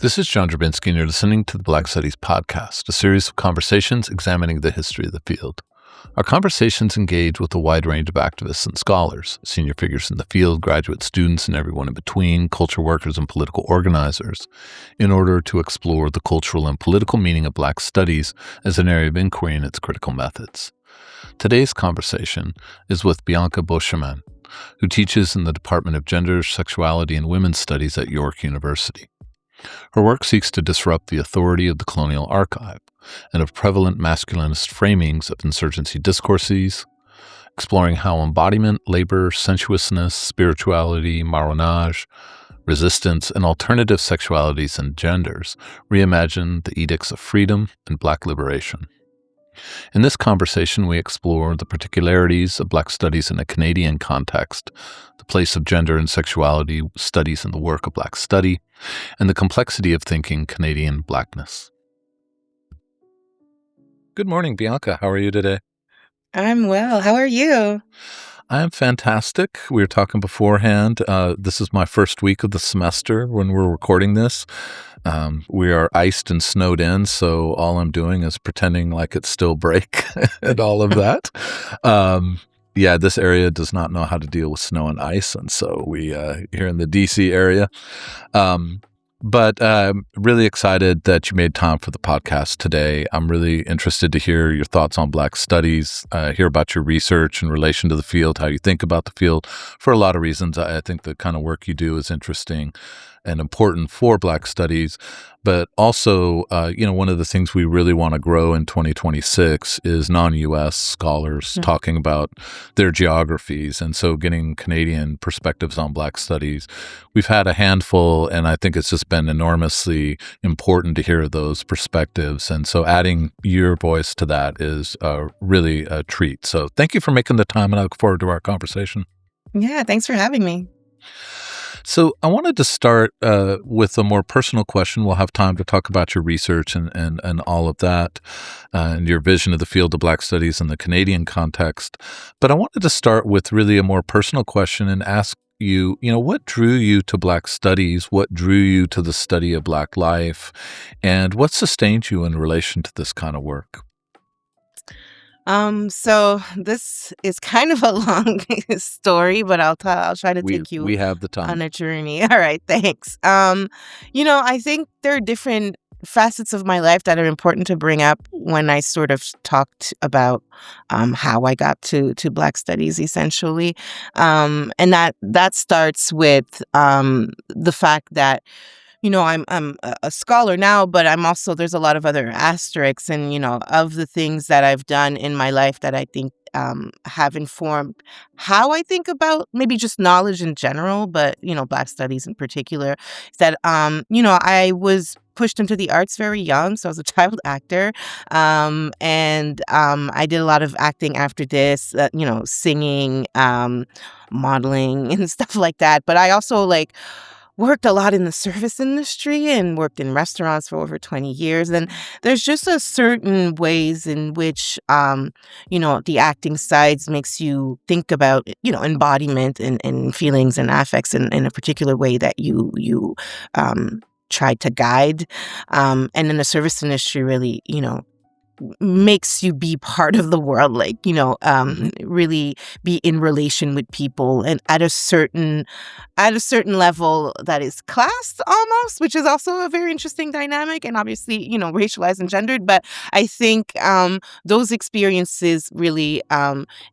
This is John Drabinski, and you're listening to the Black Studies podcast, a series of conversations examining the history of the field. Our conversations engage with a wide range of activists and scholars, senior figures in the field, graduate students, and everyone in between, culture workers and political organizers, in order to explore the cultural and political meaning of Black studies as an area of inquiry and its critical methods. Today's conversation is with Bianca Beauchemin, who teaches in the Department of Gender, Sexuality, and Women's Studies at York University. Her work seeks to disrupt the authority of the colonial archive and of prevalent masculinist framings of insurgency discourses, exploring how embodiment, labor, sensuousness, spirituality, marronage, resistance, and alternative sexualities and genders reimagine the edicts of freedom and Black liberation. In this conversation, we explore the particularities of Black studies in a Canadian context, the place of gender and sexuality studies in the work of Black study, and the complexity of thinking Canadian Blackness. Good morning, Bianca. How are you today? I'm well. How are you? I am fantastic. We were talking beforehand. This is my first week of the semester when we're recording this. We are iced and snowed in, so all I'm doing is pretending like it's still break and all of that. This area does not know how to deal with snow and ice, and so we here in the DC area. But really excited that you made time for the podcast today. I'm really interested to hear your thoughts on Black studies, hear about your research in relation to the field, how you think about the field. For a lot of reasons, I think the kind of work you do is interesting and important for Black studies. But also, one of the things we really want to grow in 2026 is non-U.S. scholars talking about their geographies. And so getting Canadian perspectives on Black studies. We've had a handful, and I think it's just been enormously important to hear those perspectives. And so adding your voice to that is really a treat. So thank you for making the time, and I look forward to our conversation. Yeah, thanks for having me. So I wanted to start with a more personal question. We'll have time to talk about your research and all of that, and your vision of the field of Black studies in the Canadian context. But I wanted to start with really a more personal question and ask you, what drew you to Black studies? What drew you to the study of Black life? And what sustained you in relation to this kind of work? So this is kind of a long story, but I'll try to take you We have the on time. a journey. All right, thanks. I think there are different facets of my life that are important to bring up when I sort of talked about how I got to Black studies, essentially. And that starts with the fact that I'm a scholar now, but I'm also, there's a lot of other asterisks and, of the things that I've done in my life that I think have informed how I think about maybe just knowledge in general, but, Black studies in particular, is that, I was pushed into the arts very young. So I was a child actor. And I did a lot of acting after this, singing, modeling and stuff like that. But I also worked a lot in the service industry and worked in restaurants for over 20 years. And there's just a certain ways in which, the acting sides makes you think about, embodiment and feelings and affects in a particular way that you try to guide. And then the service industry really, makes you be part of the world, really be in relation with people and at a certain level that is class almost, which is also a very interesting dynamic and obviously, racialized and gendered. But I think those experiences really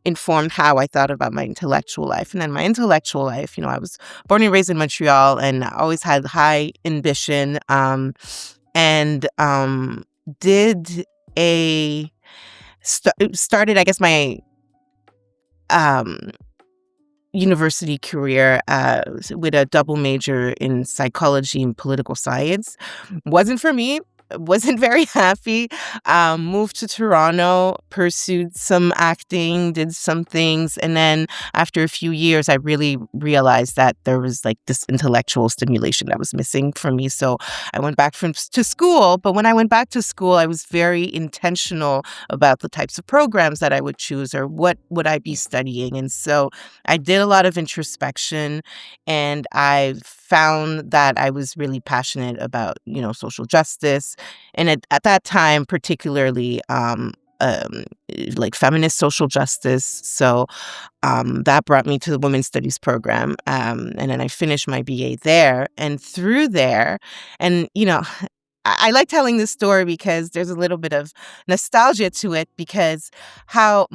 informed how I thought about my intellectual life. And then my intellectual life, I was born and raised in Montreal and I always had high ambition and did started, I guess, my university career with a double major in psychology and political science. Wasn't for me. Wasn't very happy. Moved to Toronto, pursued some acting, did some things. And then after a few years, I really realized that there was this intellectual stimulation that was missing from me. So I went back to school. But when I went back to school, I was very intentional about the types of programs that I would choose or what would I be studying. And so I did a lot of introspection and I found that I was really passionate about, social justice. And at that time, particularly, um, like feminist social justice. So that brought me to the women's studies program. And then I finished my BA there. And through there, and, I like telling this story because there's a little bit of nostalgia to it, because how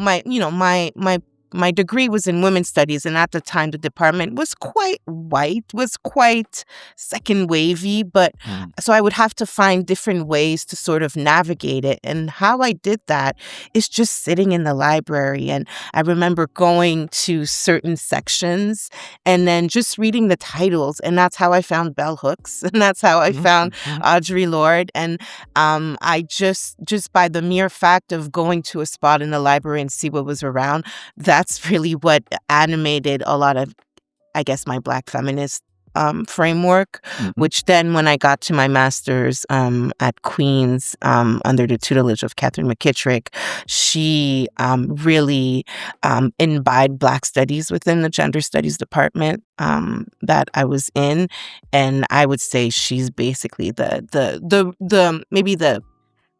my degree was in women's studies, and at the time the department was quite white, was quite second wavy, but so I would have to find different ways to sort of navigate it. And how I did that is just sitting in the library. And I remember going to certain sections and then just reading the titles. And that's how I found bell hooks. And that's how I found Audre Lorde. And I just by the mere fact of going to a spot in the library and see what was around, that's really what animated a lot of, I guess, my Black feminist framework, which then when I got to my master's at Queen's under the tutelage of Catherine McKittrick, she really imbibed Black studies within the gender studies department that I was in. And I would say she's basically the maybe the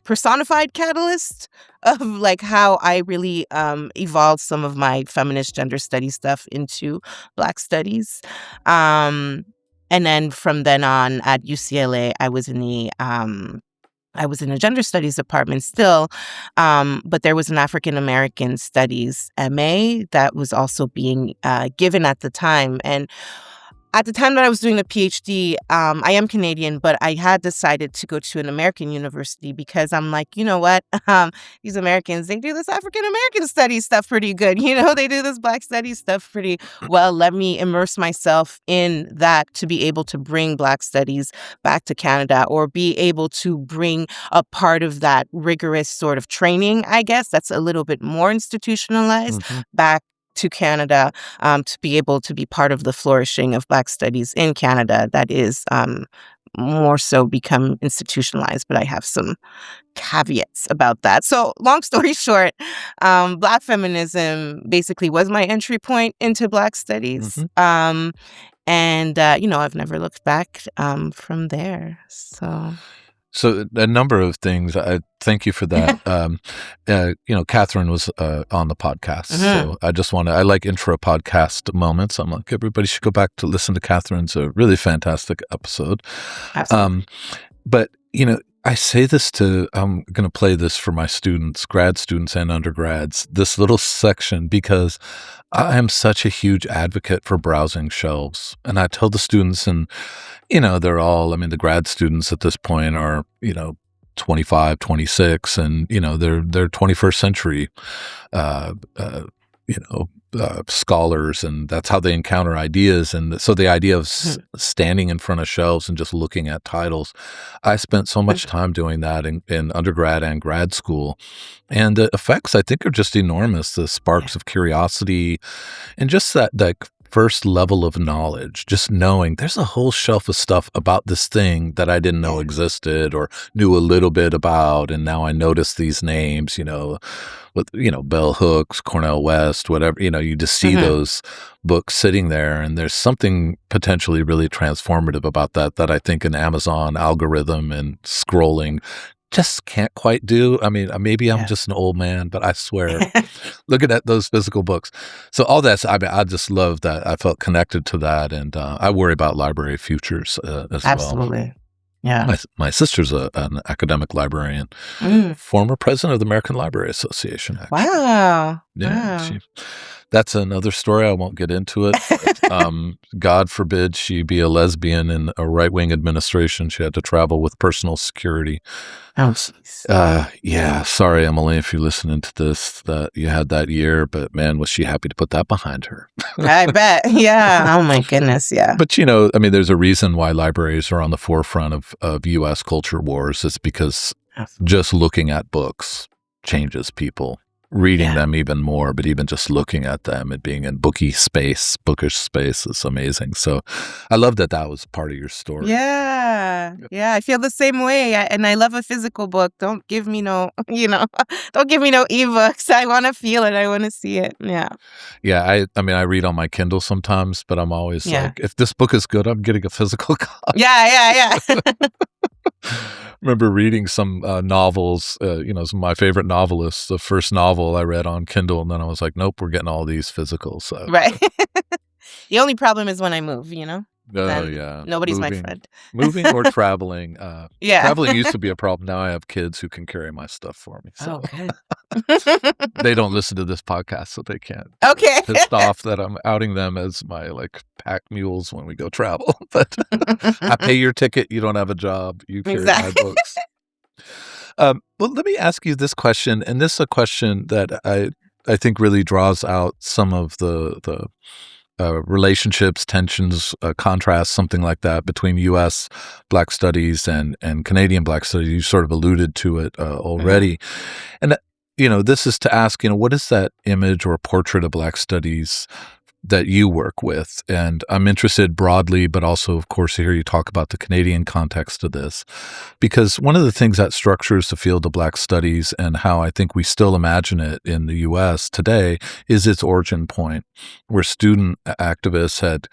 personified catalyst of like how I really evolved some of my feminist gender studies stuff into Black studies. And then from then on at UCLA, I was in the gender studies department still, but there was an African American studies MA that was also being given at the time. And at the time that I was doing the PhD, I am Canadian, but I had decided to go to an American university because I'm like, you know what? These Americans, they do this African American studies stuff pretty good. They do this Black studies stuff pretty well. Let me immerse myself in that to be able to bring Black studies back to Canada, or be able to bring a part of that rigorous sort of training, I guess, that's a little bit more institutionalized back to Canada, to be able to be part of the flourishing of Black studies in Canada that is more so become institutionalized. But I have some caveats about that. So long story short, Black feminism basically was my entry point into Black studies. And, I've never looked back from there. So a number of things. I thank you for that. Catherine was on the podcast, so I like intro podcast moments. I'm like, everybody should go back to listen to Catherine's a really fantastic episode. But I say this I'm going to play this for my students, grad students and undergrads, this little section, because I am such a huge advocate for browsing shelves. And I tell the students, and, they're all, the grad students at this point are, 25, 26, and, they're 21st century, scholars, and that's how they encounter ideas. And so the idea of standing in front of shelves and just looking at titles, I spent so much time doing that in undergrad and grad school. And the effects, I think, are just enormous. The sparks of curiosity and just that first level of knowledge, just knowing there's a whole shelf of stuff about this thing that I didn't know existed or knew a little bit about. And now I notice these names, with, bell hooks, Cornell West, whatever, you just see those books sitting there. And there's something potentially really transformative about that I think an Amazon algorithm and scrolling just can't quite do. Maybe I'm just an old man, but I swear, looking at those physical books. So all that's, I just love that. I felt connected to that. And I worry about library futures as Absolutely. well. Yeah. My sister's an academic librarian, former president of the American Library Association. Actually. Wow. Yeah. Wow. That's another story. I won't get into it. But, God forbid she be a lesbian in a right-wing administration. She had to travel with personal security. Oh, yeah. Sorry, Emily, if you're listening to this, that you had that year. But man, was she happy to put that behind her. I bet. Yeah. Oh my goodness. Yeah. But there's a reason why libraries are on the forefront of U.S. culture wars. It's because just looking at books changes people. reading Yeah. them even more, but even just looking at them and being in bookish space is amazing. So I love that that was part of your story. Yeah. Yeah, I feel the same way. And I love a physical book. Don't give me no, don't give me no ebooks. I want to feel it. I want to see it. Yeah. Yeah, I mean, I read on my Kindle sometimes, but I'm always Yeah. like, if this book is good, I'm getting a physical copy. Yeah. Remember reading some novels, some of my favorite novelists. The first novel I read on Kindle, and then I was like, nope, we're getting all these physical. So, Right. The only problem is when I move, oh then yeah, nobody's my friend. moving or traveling. Yeah. Traveling used to be a problem. Now I have kids who can carry my stuff for me. So Oh, good. they don't listen to this podcast, so they can't. Okay. Pissed off that I'm outing them as my pack mules when we go travel. But I pay your ticket. You don't have a job. You carry my Exactly. books. Well, let me ask you this question, and this is a question that I think really draws out some of the relationships, tensions, contrasts, something like that between U.S. Black Studies and Canadian Black Studies. You sort of alluded to it already, and this is to ask, what is that image or portrait of Black Studies that you work with? And I'm interested broadly, but also, of course, to hear you talk about the Canadian context of this, because one of the things that structures the field of Black Studies and how I think we still imagine it in the U.S. today is its origin point, where student activists had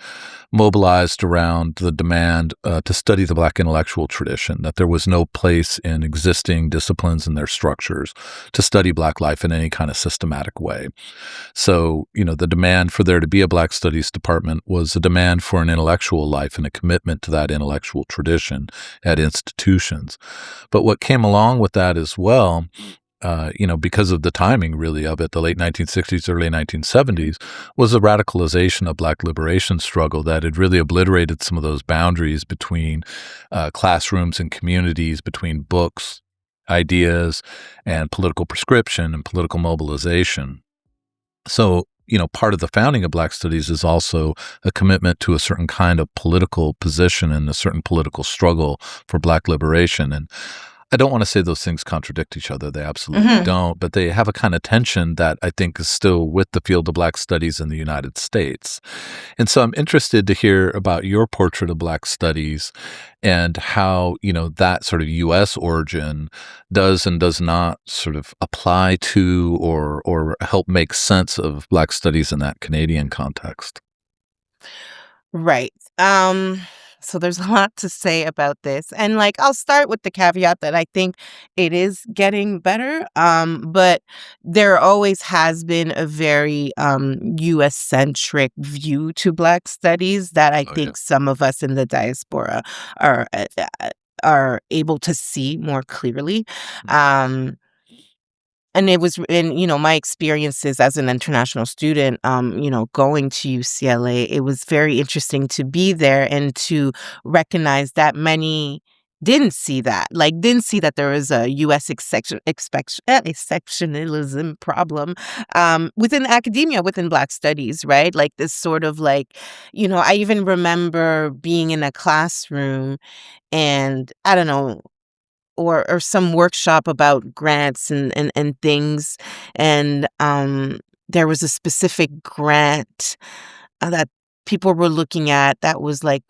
mobilized around the demand to study the Black intellectual tradition, that there was no place in existing disciplines and their structures to study Black life in any kind of systematic way. So, the demand for there to be a Black Studies department was a demand for an intellectual life and a commitment to that intellectual tradition at institutions. But what came along with that as well, because of the timing really of it, the late 1960s, early 1970s, was the radicalization of Black liberation struggle that had really obliterated some of those boundaries between classrooms and communities, between books, ideas, and political prescription and political mobilization. So, part of the founding of Black Studies is also a commitment to a certain kind of political position and a certain political struggle for Black liberation. And I don't want to say those things contradict each other. They absolutely don't, but they have a kind of tension that I think is still with the field of Black Studies in the United States. And so I'm interested to hear about your portrait of Black Studies and how, that sort of U.S. origin does and does not sort of apply to or help make sense of Black Studies in that Canadian context. Right. So there's a lot to say about this. And I'll start with the caveat that I think it is getting better. But there always has been a very US centric view to Black studies that I think some of us in the diaspora are able to see more clearly. And it was my experiences as an international student, going to UCLA, it was very interesting to be there and to recognize that many didn't see that, didn't see that there was a U.S. exceptionalism problem within academia, within Black studies, right? This sort of I even remember being in a classroom and I don't know, or some workshop about grants and things. And there was a specific grant that people were looking at that was like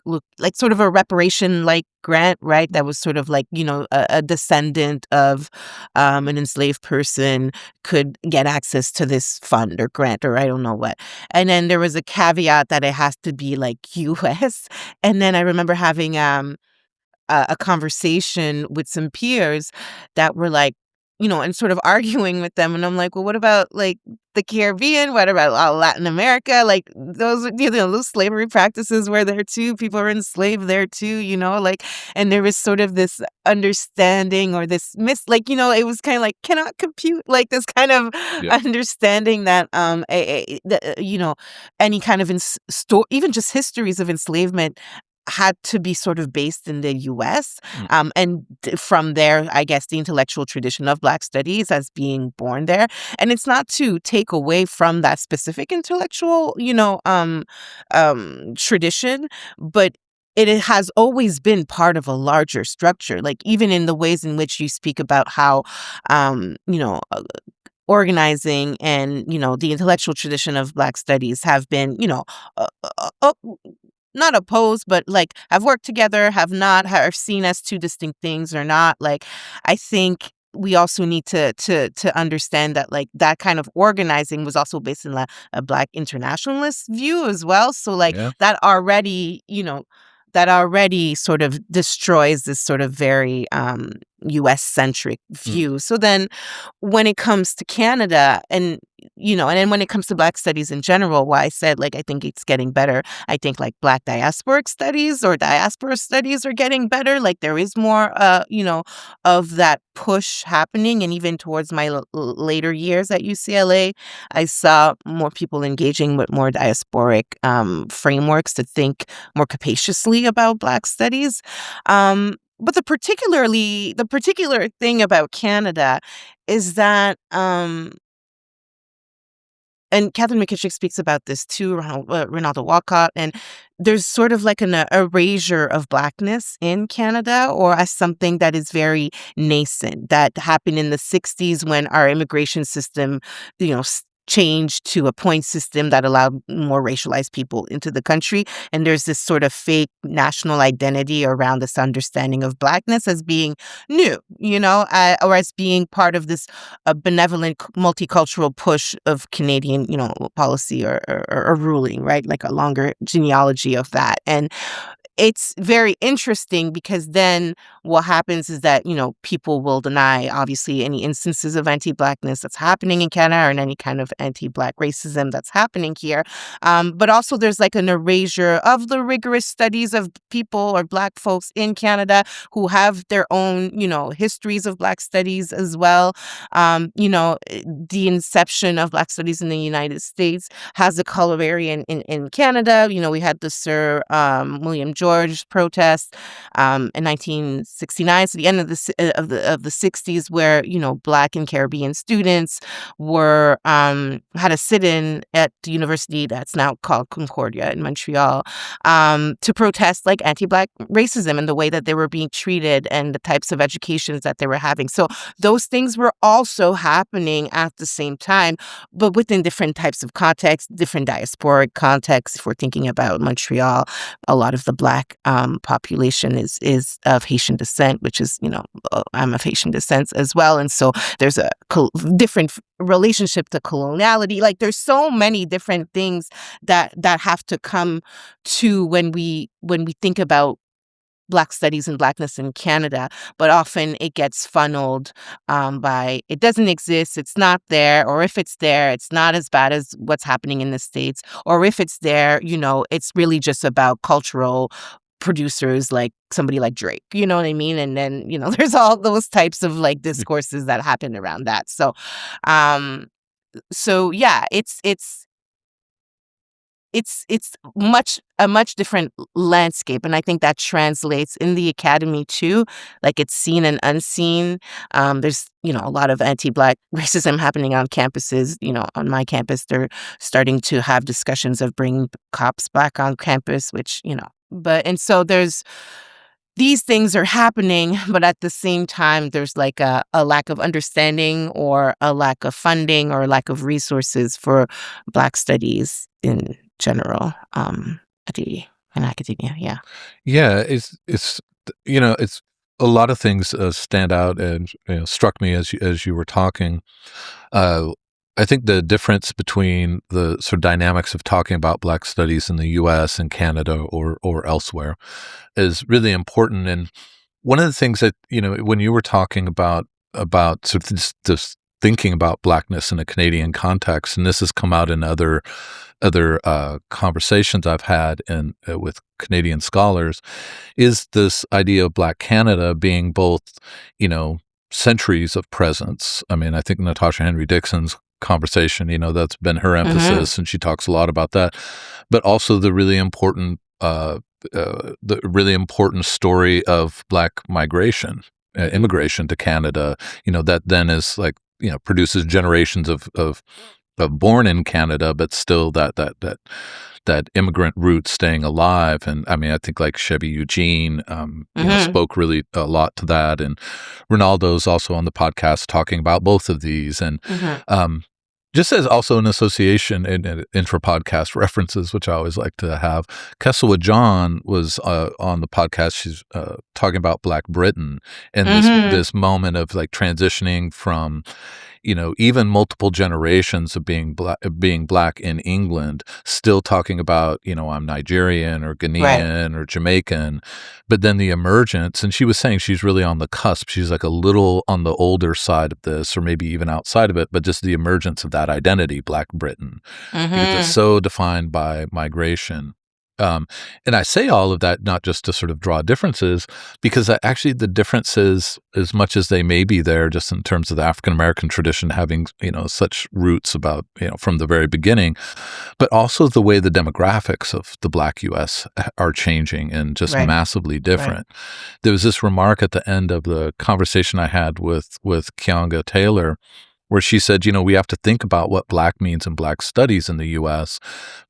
sort of a reparation grant, right? That was sort of a descendant of an enslaved person could get access to this fund or grant or I don't know what. And then there was a caveat that it has to be US. And then I remember having a conversation with some peers that were and sort of arguing with them. And I'm like, well, what about the Caribbean? What about Latin America? Those, those slavery practices were there too. People were enslaved there too, and there was sort of this understanding or this it was kind of cannot compute, this kind of understanding that, any kind of even just histories of enslavement had to be sort of based in the U.S. And from there, I guess, the intellectual tradition of Black studies as being born there. And it's not to take away from that specific intellectual, tradition, but it has always been part of a larger structure, even in the ways in which you speak about how, organizing and, the intellectual tradition of Black studies have been, uh, uh, uh, not opposed, but like have worked together, have not, are seen as two distinct things or not. Like, I think we also need to understand that like that kind of organizing was also based in a Black internationalist view as well. So like Yeah. that already sort of destroys this sort of very US centric Mm. view. So then when it comes to Canada and then when it comes to Black studies in general, why I said like I think it's getting better. I think like Black diasporic studies or diaspora studies are getting better. Like there is more of that push happening. And even towards my later years at UCLA, I saw more people engaging with more diasporic frameworks to think more capaciously about Black studies. But the particular thing about Canada is that and Catherine McKittrick speaks about this too, Ronaldo Walcott, and there's sort of like an erasure of Blackness in Canada, or as something that is very nascent, that happened in the 60s when our immigration system, changed to a point system that allowed more racialized people into the country. And there's this sort of fake national identity around this understanding of Blackness as being new, or as being part of this benevolent multicultural push of Canadian, policy or ruling, right? Like a longer genealogy of that. And it's very interesting because then what happens is that, people will deny, obviously, any instances of anti-Blackness that's happening in Canada and any kind of anti-Black racism that's happening here. But also there's like an erasure of the rigorous studies of people or Black folks in Canada who have their own, histories of Black studies as well. The inception of Black studies in the United States has a corollary in Canada. We had the Sir William George protest in 1969, so the end of the 60s, where Black and Caribbean students were had a sit-in at the university that's now called Concordia in Montreal to protest like anti-Black racism and the way that they were being treated and the types of educations that they were having. So those things were also happening at the same time, but within different types of contexts, different diasporic contexts. If we're thinking about Montreal, a lot of the Black population is of Haitian descent, which is, I'm of Haitian descent as well. And so there's a different relationship to coloniality. Like there's so many different things that have to come to when we think about Black studies and Blackness in Canada, but often it gets funneled by it doesn't exist, it's not there, or if it's there, it's not as bad as what's happening in the States, or if it's there, it's really just about cultural producers like somebody like Drake, you know what I mean? And then, there's all those types of like discourses that happen around that. Um, so yeah, it's a much different landscape, and I think that translates in the academy too. Like it's seen and unseen. There's a lot of anti-Black racism happening on campuses. On my campus, they're starting to have discussions of bringing cops back on campus, which and so there's these things are happening, but at the same time, there's like a lack of understanding or a lack of funding or a lack of resources for Black studies in general in academia. Yeah. Yeah, it's it's a lot of things stand out and struck me as you were talking. Uh, I think the difference between the sort of dynamics of talking about Black studies in the U.S. and Canada or elsewhere is really important. And one of the things that when you were talking about sort of this thinking about Blackness in a Canadian context, and this has come out in other conversations I've had with Canadian scholars, is this idea of Black Canada being both, centuries of presence. I mean, I think Natasha Henry Dixon's conversation, that's been her emphasis, and she talks a lot about that, but also the really important story of Black migration, immigration to Canada, that then is like, produces generations of born in Canada, but still that that immigrant root staying alive. And I mean, I think like Chevy Eugene, spoke really a lot to that. And Ronaldo's also on the podcast talking about both of these. And just as also an association in intra-podcast references, which I always like to have, Kesselwood John was on the podcast. She's talking about Black Britain and this moment of like transitioning from, even multiple generations of being black in England, still talking about, I'm Nigerian or Ghanaian or Jamaican, but then the emergence, and she was saying she's really on the cusp. She's like a little on the older side of this, or maybe even outside of it, but just the emergence of that identity, Black Britain, because it's so defined by migration. And I say all of that not just to sort of draw differences, because actually the differences, as much as they may be there, just in terms of the African American tradition having such roots about from the very beginning, but also the way the demographics of the Black U.S. are changing and just massively different. There was this remark at the end of the conversation I had with Keonga Taylor, where she said, we have to think about what Black means in Black studies in the U.S.,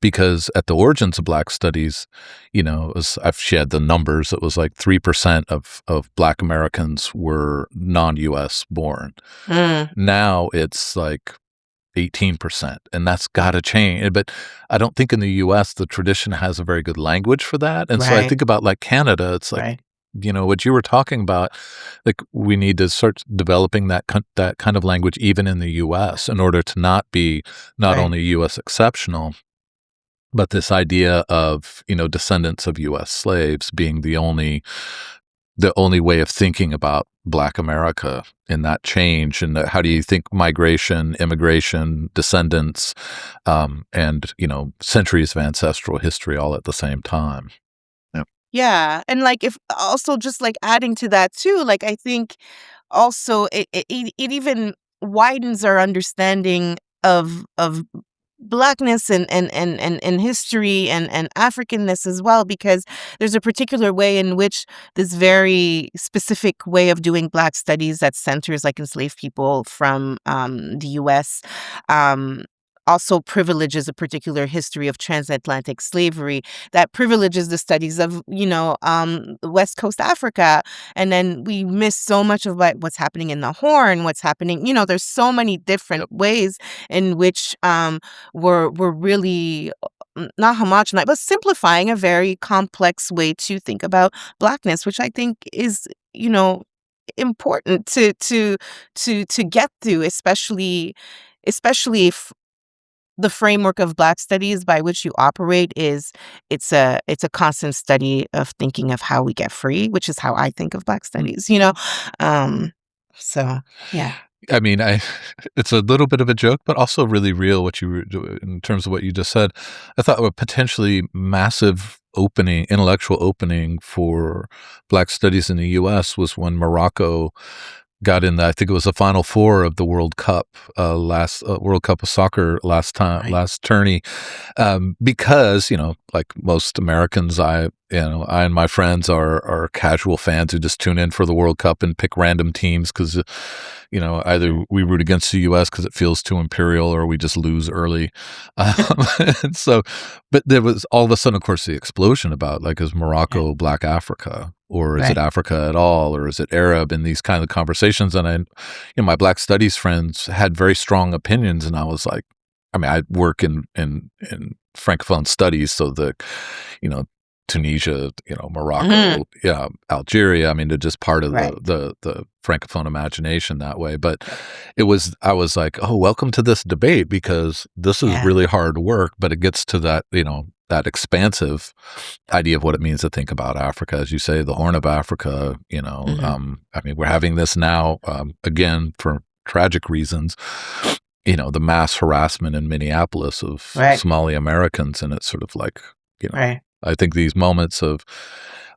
because at the origins of Black studies, she had the numbers, it was like 3% of Black Americans were non-U.S. born. Now it's like 18%, and that's got to change. But I don't think in the U.S. the tradition has a very good language for that. And so I think about like Canada, it's like, what you were talking about, like we need to start developing that kind of language even in the U.S. in order to not be only U.S. exceptional, but this idea of, descendants of U.S. slaves being the only way of thinking about Black America in that change. And how do you think migration, immigration, descendants, and, centuries of ancestral history all at the same time? Yeah. And like, if also just like adding to that too, like I think also it even widens our understanding of Blackness and history and Africanness as well, because there's a particular way in which this very specific way of doing Black studies that centers like enslaved people from the U.S. Also privileges a particular history of transatlantic slavery that privileges the studies of, West Coast Africa. And then we miss so much of what's happening in the Horn, what's happening, there's so many different ways in which we're really not homogenizing, but simplifying a very complex way to think about Blackness, which I think is, important to get through, especially if the framework of Black studies by which you operate it's a constant study of thinking of how we get free, which is how I think of Black studies, so yeah. I mean, it's a little bit of a joke, but also really real what you were, in terms of what you just said. I thought a potentially massive intellectual opening for Black studies in the U.S. was when Morocco got in I think it was the Final Four of the World Cup, World Cup of Soccer last tourney, because like most Americans, I and my friends are casual fans who just tune in for the World Cup and pick random teams because either we root against the U.S. because it feels too imperial, or we just lose early. And so, but there was all of a sudden, of course, the explosion about like, is Morocco Black Africa? Or is it Africa at all? Or is it Arab? And these kind of conversations. And my Black studies friends had very strong opinions. And I was like, I work in Francophone studies. So Tunisia, Morocco, Algeria. They're just part of the Francophone imagination that way. But I was like, oh, welcome to this debate, because this is really hard work, but it gets to that, that expansive idea of what it means to think about Africa, as you say, the Horn of Africa. We're having this now again for tragic reasons. The mass harassment in Minneapolis of Somali Americans, and it's sort of like, I think these moments of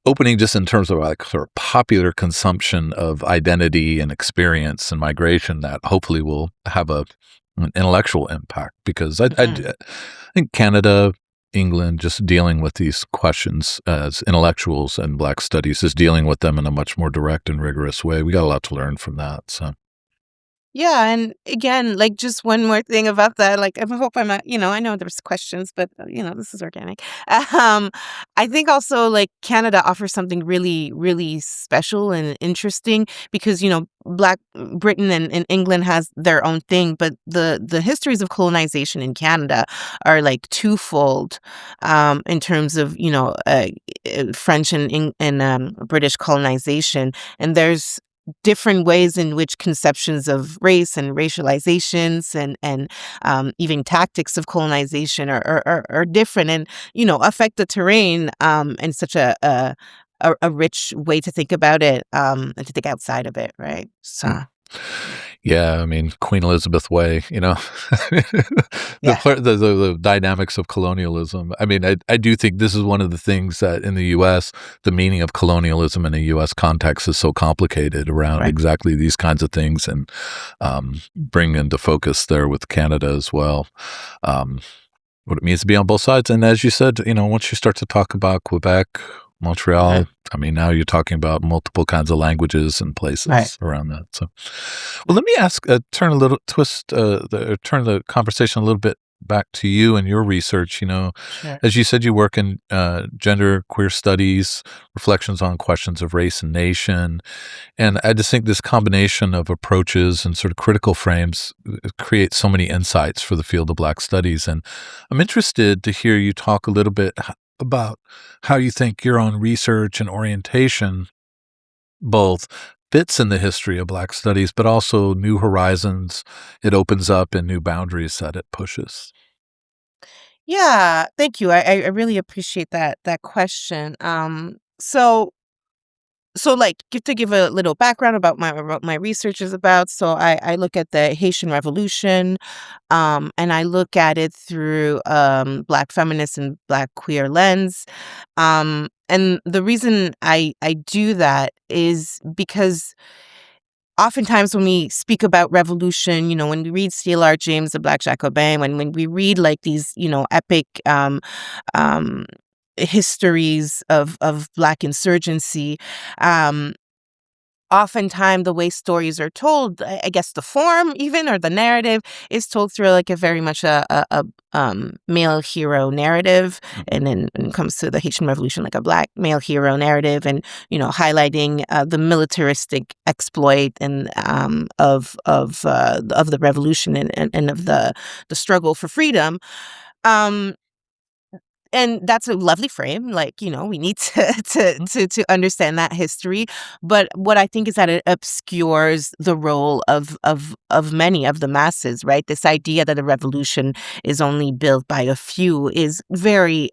opening, just in terms of like sort of popular consumption of identity and experience and migration, that hopefully will have an intellectual impact, because I think Canada, England, just dealing with these questions as intellectuals, and Black studies is dealing with them in a much more direct and rigorous way. We got a lot to learn from that. So, Yeah, and again, like just one more thing about that. Like, I hope I'm not, I know there's questions, but this is organic. Um, I think also like Canada offers something really, really special and interesting because Black Britain and England has their own thing, but the histories of colonization in Canada are like twofold, in terms of French and British colonization, and there's different ways in which conceptions of race and racializations and even tactics of colonization are different and affect the terrain in such a rich way to think about it, and to think outside of it, right? So Yeah, I mean, Queen Elizabeth way, yeah, the dynamics of colonialism. I mean, I do think this is one of the things that in the U.S., the meaning of colonialism in a U.S. context is so complicated around right. exactly these kinds of things, and bring into focus there with Canada as well. Um, what it means to be on both sides. And as you said, once you start to talk about Quebec, Right. Montreal, I mean, now you're talking about multiple kinds of languages and Right. places around that. So, well, let me ask, turn the conversation a little bit back to you and your research. Sure. As you said, you work in gender queer studies, reflections on questions of race and nation. And I just think this combination of approaches and sort of critical frames creates so many insights for the field of Black studies. And I'm interested to hear you talk a little bit about how you think your own research and orientation both fits in the history of Black studies, but also new horizons it opens up and new boundaries that it pushes. Yeah, thank you. I really appreciate that question. So like to give a little background about what my research is about. So I look at the Haitian Revolution, and I look at it through Black feminist and Black queer lens. And the reason I do that is because oftentimes when we speak about revolution, when we read C.L.R. James, the Black Jacobin, when we read like these, epic um, histories of Black insurgency, um, oftentimes the way stories are told, I guess the form even or the narrative is told through like a very much a male hero narrative, Mhm. and then when it comes to the Haitian Revolution, like a Black male hero narrative, and highlighting the militaristic exploit and of the revolution and of the struggle for freedom. Um, and that's a lovely frame, like, we need to to Mhm. to to understand that history, but what I think is that it obscures the role of many of the masses, right? This idea that a revolution is only built by a few is very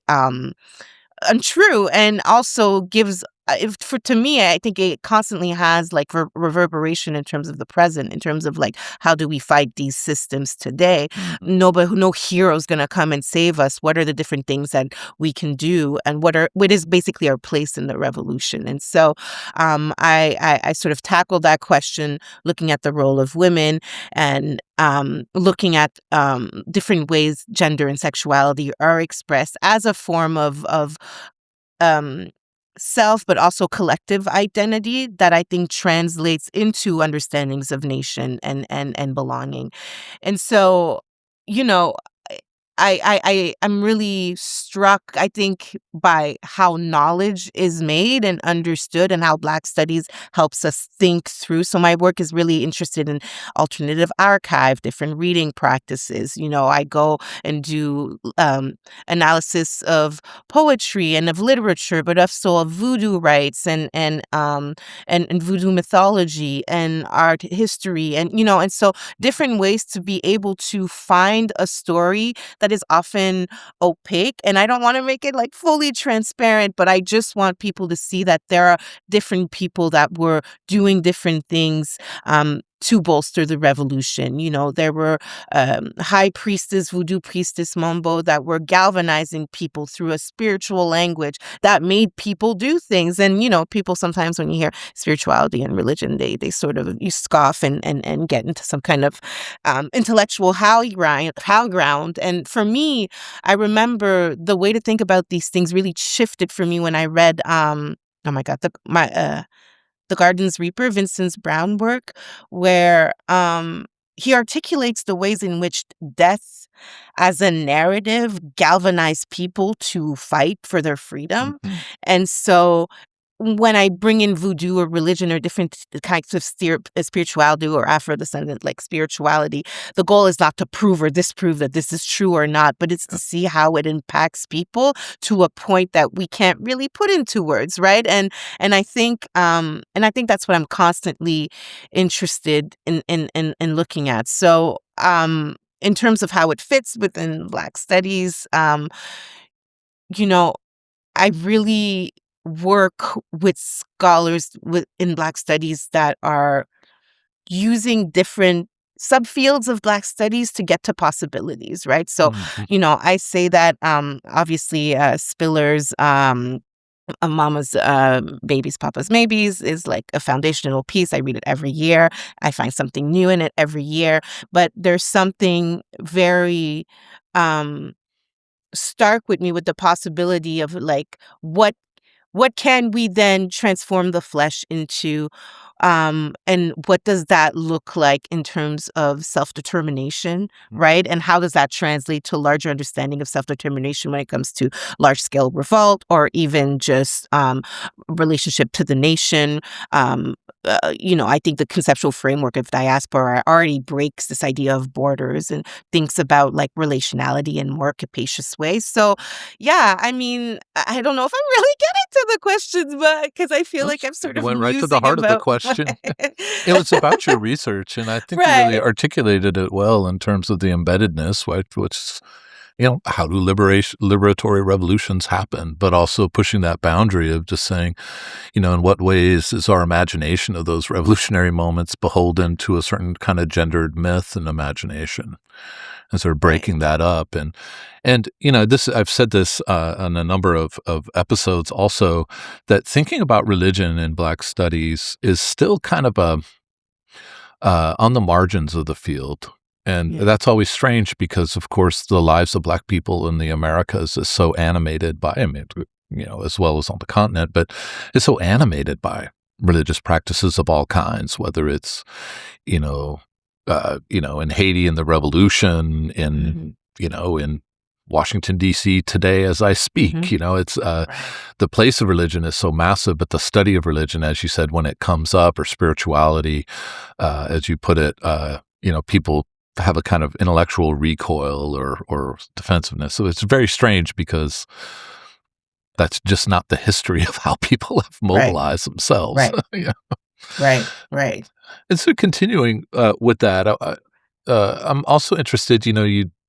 untrue, and also gives if for to me, I think it constantly has like reverberation in terms of the present, in terms of like how do we fight these systems today? Mhm. No hero's gonna come and save us. What are the different things that we can do, and what is basically our place in the revolution? And so, I sort of tackled that question, looking at the role of women and looking at different ways gender and sexuality are expressed as a form of um, self, but also collective identity that I think translates into understandings of nation and belonging. And so, you know, I'm really struck, I think, by how knowledge is made and understood and how Black studies helps us think through. So my work is really interested in alternative archive, different reading practices. I go and do analysis of poetry and of literature, but also of voodoo rites and voodoo mythology and art history, and so different ways to be able to find a story that is often opaque. And I don't want to make it like fully transparent, but I just want people to see that there are different people that were doing different things to bolster the revolution. There were high priestess, voodoo priestess Mombo that were galvanizing people through a spiritual language that made people do things. And, people sometimes when you hear spirituality and religion, they sort of, you scoff and get into some kind of intellectual high ground. And for me, I remember the way to think about these things really shifted for me when I read, oh my God, the Garden's Reaper, Vincent Brown work, where he articulates the ways in which death as a narrative galvanized people to fight for their freedom. Mm-hmm. And so when I bring in voodoo or religion or different kinds of spirituality or Afro-descendant like spirituality, the goal is not to prove or disprove that this is true or not, but it's to see how it impacts people to a point that we can't really put into words, right? And I think that's what I'm constantly interested in looking at. So in terms of how it fits within Black studies, you know, I really work with scholars in Black studies that are using different subfields of Black studies to get to possibilities, right? So, Mm-hmm. I say that obviously Spiller's a Mama's Babies, Papa's Maybes is like a foundational piece. I read it every year. I find something new in it every year. But there's something very stark with me with the possibility of like what can we then transform the flesh into? And what does that look like in terms of self-determination, right? And how does that translate to larger understanding of self-determination when it comes to large-scale revolt or even just relationship to the nation? I think the conceptual framework of diaspora already breaks this idea of borders and thinks about like relationality in more capacious ways. So, yeah, I mean, I don't know if I'm really getting to the questions, but because I feel like I'm sort You of went right to the musing heart of the about question. It was about your research, and I think you really right. articulated it well in terms of the embeddedness, which how do liberatory revolutions happen, but also pushing that boundary of just saying, in what ways is our imagination of those revolutionary moments beholden to a certain kind of gendered myth and imagination, and sort of Right. breaking that up. And this, I've said this on a number of episodes also, that thinking about religion in Black studies is still kind of on the margins of the field. And Yeah. that's always strange because, of course, the lives of Black people in the Americas is so animated by, I mean, as well as on the continent, but it's so animated by religious practices of all kinds, whether it's, in Haiti in the revolution, Mm-hmm. in Washington, D.C. today as I speak. Mm-hmm. It's Right. the place of religion is so massive, but the study of religion, as you said, when it comes up, or spirituality, as you put it, people have a kind of intellectual recoil or defensiveness. So it's very strange because that's just not the history of how people have Right. mobilized themselves. Right. Yeah. Right. Right. And so continuing with that, I'm also interested.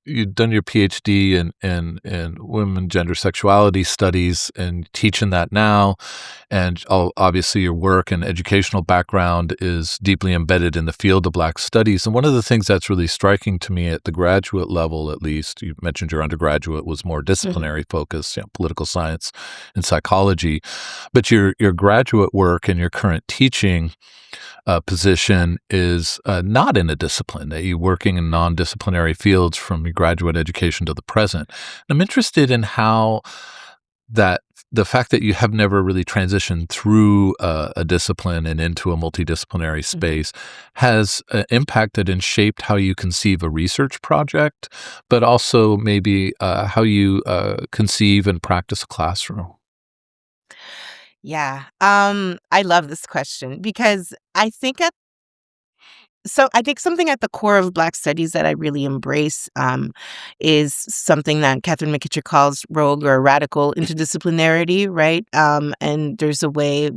You've done your PhD in women gender sexuality studies and teaching that now, and obviously your work and educational background is deeply embedded in the field of Black studies. And one of the things that's really striking to me at the graduate level, at least, you mentioned your undergraduate was more Mm-hmm. disciplinary focused, political science and psychology, but your graduate work and your current teaching position is not in a discipline, that you're working in non-disciplinary fields from your graduate education to the present. And I'm interested in how that the fact that you have never really transitioned through a discipline and into a multidisciplinary Mm-hmm. space has impacted and shaped how you conceive a research project, but also maybe how you conceive and practice a classroom. Yeah. I love this question because I think something at the core of Black studies that I really embrace is something that Catherine McKittrick calls rogue or radical interdisciplinarity, right? And there's a way,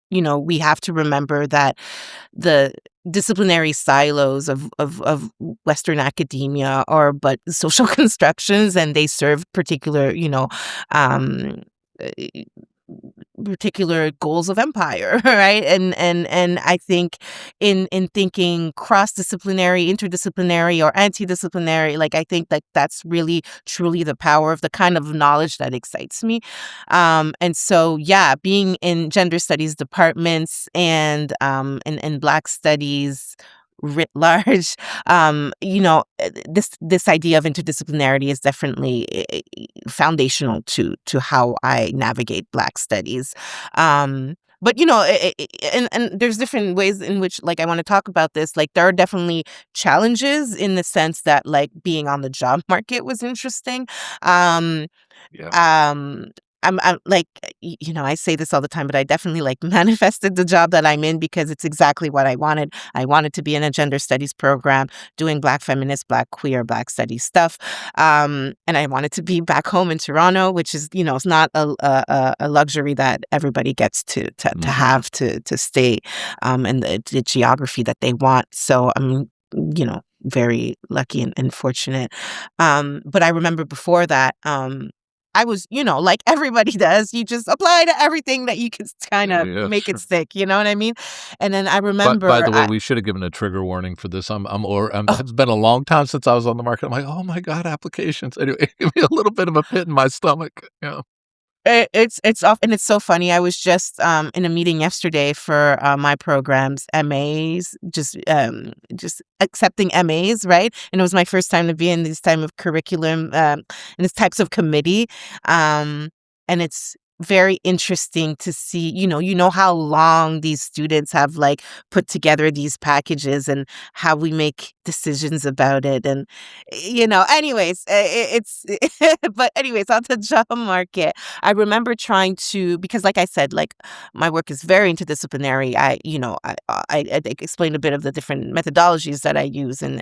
we have to remember that the disciplinary silos of Western academia are but social constructions, and they serve um, particular goals of empire, right? And I think in thinking cross-disciplinary, interdisciplinary, or anti-disciplinary, like I think like that's really truly the power of the kind of knowledge that excites me. And so yeah, being in gender studies departments and Black studies writ large, this idea of interdisciplinarity is definitely foundational to how I navigate Black studies. but and there's different ways in which like I want to talk about this. Like there are definitely challenges in the sense that like being on the job market was interesting. Um, Yeah. um, I'm like, I say this all the time, but I definitely like manifested the job that I'm in because it's exactly what I wanted. I wanted to be in a gender studies program doing Black feminist, Black queer, Black studies stuff. And I wanted to be back home in Toronto, which is, it's not a luxury that everybody gets to have to stay in the geography that they want. So I'm, very lucky and fortunate. But I remember before that, I was, like everybody does, you just apply to everything that you can kind of Yeah, make it sure. stick, you know what I mean? And then I But by remember, the way, we should have given a trigger warning for this. oh, It's been a long time since I was on the market. I'm like, oh my God, applications. Anyway, give me a little bit of a pit in my stomach. Yeah. it's off, and it's so funny. I was just in a meeting yesterday for my programs, MAs, just accepting MAs, right? And it was my first time to be in this type of curriculum, in this types of committee, um, and it's very interesting to see. You know how long these students have like put together these packages and how we make decisions about it, and anyways, it's but anyways, on the job market. I remember trying to, because like I said, like my work is very interdisciplinary. I explained a bit of the different methodologies that I use, and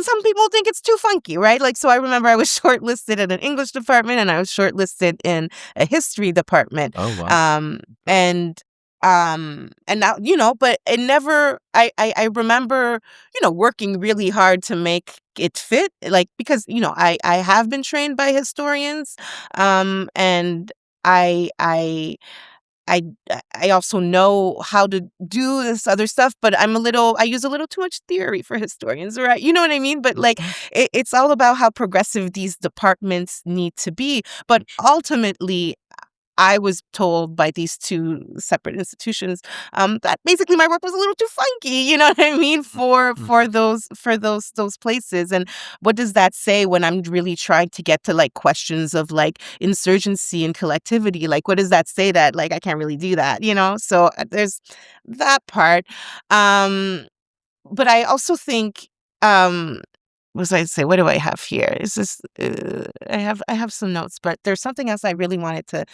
some people think it's too funky, right? Like, so I remember I was shortlisted in an English department and I was shortlisted in a history department. Oh, wow. Um, and and now, but it never, I remember, working really hard to make it fit, like, because, I have been trained by historians, and I, I, I I also know how to do this other stuff, but I use a little too much theory for historians, right? You know what I mean? But like, Mhm. it's all about how progressive these departments need to be. But ultimately, I was told by these two separate institutions, that basically my work was a little too funky, you know what I mean, for Mhm. those places. And what does that say when I'm really trying to get to like questions of like insurgency and collectivity? Like, what does that say that like I can't really do that, you know? So there's that part. Um, but I also think, what was I say? What do I have here? Is this? I have some notes, but there's something else I really wanted to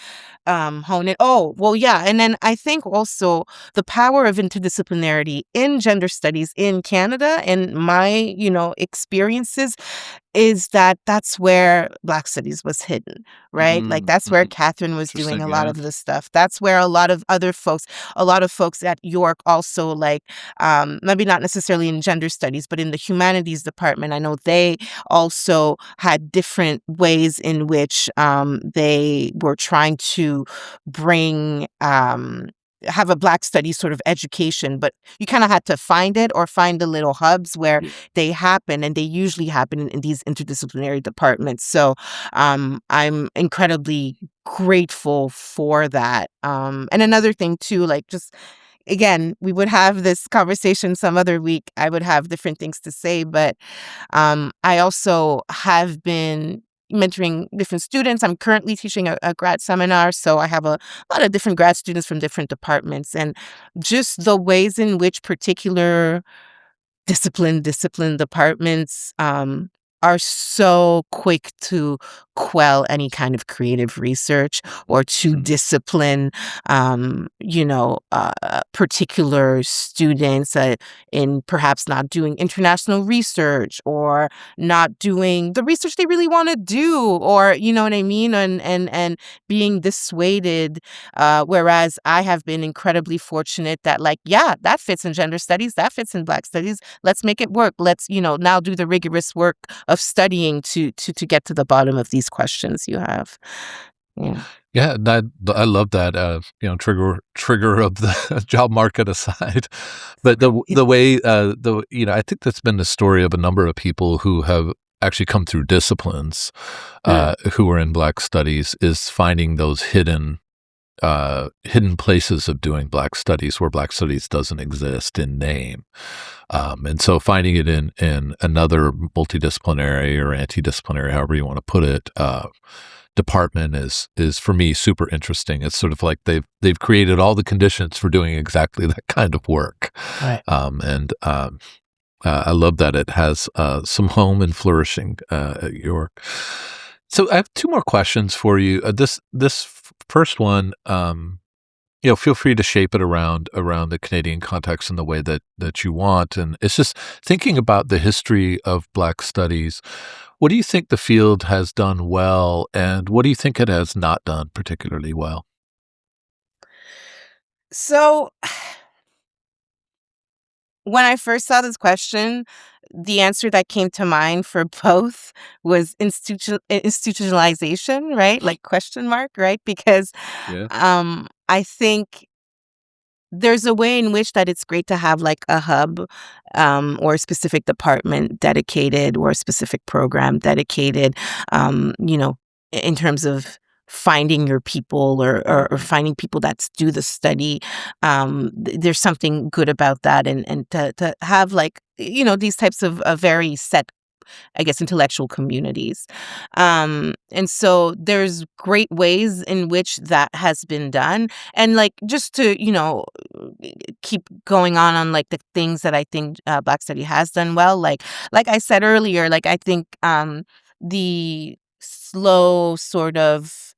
hone it. Oh, well, yeah. And then I think also the power of interdisciplinarity in gender studies in Canada and my, experiences is that that's where Black studies was hidden, right? Like Mm, that's where mhm. Catherine was doing Interesting, a lot yeah. of the stuff. That's where a lot of folks at York also like, maybe not necessarily in gender studies, but in the humanities department. I know they also had different ways in which they were trying to bring have a Black studies sort of education, but you kind of had to find it or find the little hubs where Yeah. they happen, and they usually happen in these interdisciplinary departments. So I'm incredibly grateful for that. And another thing too, like just again, we would have this conversation some other week. I would have different things to say, but I also have been mentoring different students. I'm currently teaching a grad seminar, so I have a lot of different grad students from different departments, and just the ways in which particular discipline departments are so quick to quell any kind of creative research or to Mhm. discipline particular students in perhaps not doing international research or not doing the research they really want to do, or you know what I mean, and being dissuaded, whereas I have been incredibly fortunate that like, yeah, that fits in gender studies, that fits in Black studies. Let's make it work. Let's, now do the rigorous work of studying to get to the bottom of these questions you have. Yeah. Yeah, I love that, trigger of the job market aside. But the way, I think that's been the story of a number of people who have actually come through disciplines, Mm. who are in Black studies, is finding those hidden places of doing Black studies where Black studies doesn't exist in name. And so finding it in another multidisciplinary or antidisciplinary, however you want to put it, department is for me super interesting. It's sort of like they've created all the conditions for doing exactly that kind of work. Right. And I love that it has some home and flourishing at York. So I have two more questions for you. This first one, feel free to shape it around the Canadian context in the way that you want. And it's just thinking about the history of Black studies. What do you think the field has done well, and what do you think it has not done particularly well? So when I first saw this question, the answer that came to mind for both was institutionalization, right? Like question mark, right? Because Yeah. I think there's a way in which that it's great to have like a hub or a specific department dedicated or a specific program dedicated, in terms of finding your people or finding people that do the study. There's something good about that. And to have like, these types of very set, I guess, intellectual communities. And so there's great ways in which that has been done. And like, just to, keep going on like the things that I think Black Study has done well, like I said earlier, like I think the slow sort of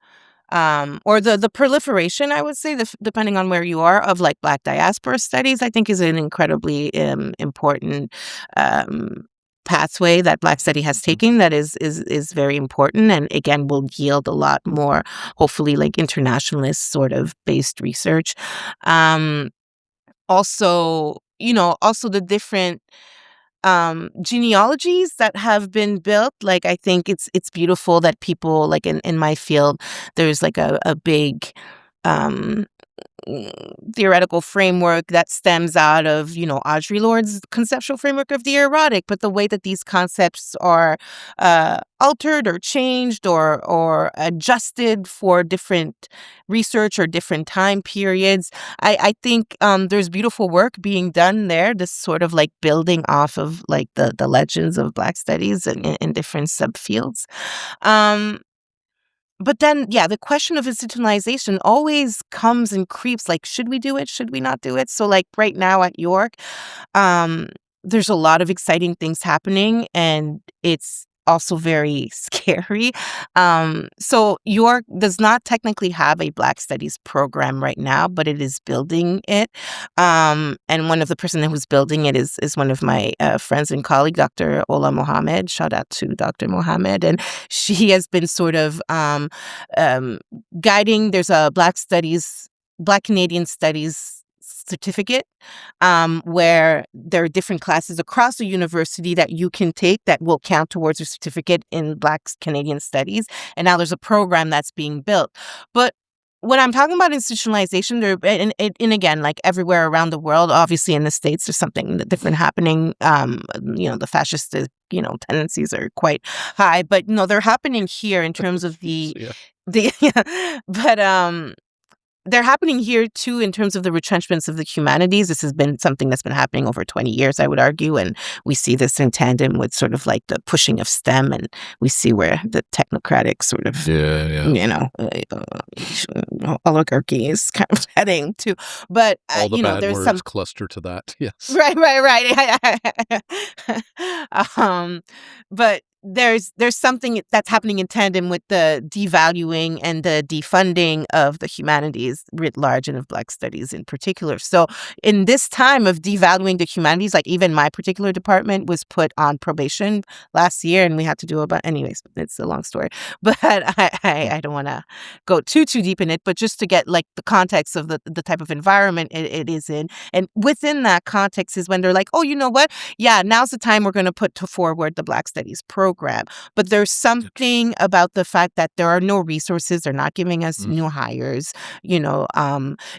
or the proliferation, I would say, depending on where you are, of like Black diaspora studies, I think is an incredibly important um, pathway that Black Study has taken that is very important, and again will yield a lot more, hopefully, like internationalist sort of based research. Um, also the different genealogies that have been built. Like I think it's beautiful that people like in my field there's like a big um theoretical framework that stems out of, Audre Lorde's conceptual framework of the erotic, but the way that these concepts are altered or changed or adjusted for different research or different time periods, I think there's beautiful work being done there. This sort of like building off of like the legends of Black studies in different subfields. Um, but then, yeah, the question of institutionalization always comes and creeps. Like, should we do it? Should we not do it? So, like right now at York, um, there's a lot of exciting things happening, and it's also very scary. So York does not technically have a Black Studies program right now, but it is building it. And one of the person who's building it is one of my friends and colleague, Dr. Ola Mohammed. Shout out to Dr. Mohammed, and she has been sort of um, guiding. There's a Black Canadian Studies certificate where there are different classes across the university that you can take that will count towards your certificate in Black Canadian Studies. And now there's a program that's being built. But when I'm talking about institutionalization, and again, like everywhere around the world, obviously in the States, there's something different happening. The fascist, tendencies are quite high, but they're happening here in terms of the Yeah. but they're happening here too in terms of the retrenchments of the humanities. This has been something that's been happening over 20 years, I would argue, and we see this in tandem with sort of like the pushing of STEM, and we see where the technocratic sort of oligarchy is kind of heading to. But All the bad there's words some cluster to that. Yes. right. But there's something that's happening in tandem with the devaluing and the defunding of the humanities writ large and of Black studies in particular. So in this time of devaluing the humanities, like even my particular department was put on probation last year, and we had to do anyways, it's a long story. But I don't want to go too deep in it, but just to get like the context of the type of environment it is in. And within that context is when they're like, oh, you know what? Yeah, now's the time we're going to put forward the Black Studies program. But there's something about the fact that there are no resources. They're not giving us new hires.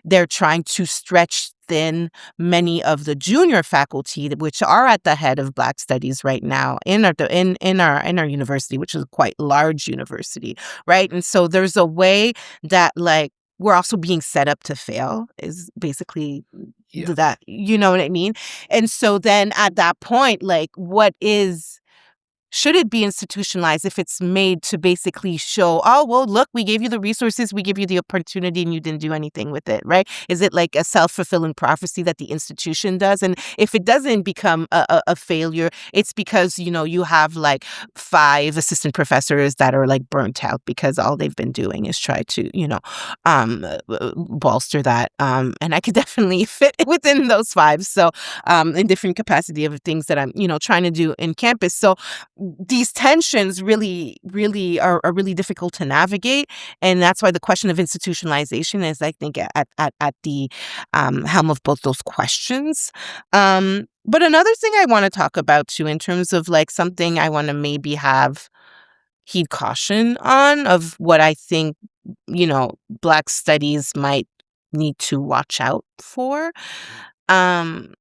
They're trying to stretch thin many of the junior faculty, which are at the head of Black Studies right now in our university, which is a quite large university, right? And so there's a way that like we're also being set up to fail is basically that, you know what I mean? And so then at that point, like what is should it be institutionalized if it's made to basically show, oh, well, look, we gave you the resources, we give you the opportunity, and you didn't do anything with it, right? Is it like a self-fulfilling prophecy that the institution does? And if it doesn't become a failure, it's because, you have like 5 assistant professors that are like burnt out because all they've been doing is try to, bolster that. And I could definitely fit within those 5. So in different capacity of things that I'm, trying to do in campus. So these tensions really, really are really difficult to navigate. And that's why the question of institutionalization is, I think, at the helm of both those questions. But another thing I want to talk about too, in terms of like something I want to maybe have heed caution on, of what I think, Black studies might need to watch out for. Um,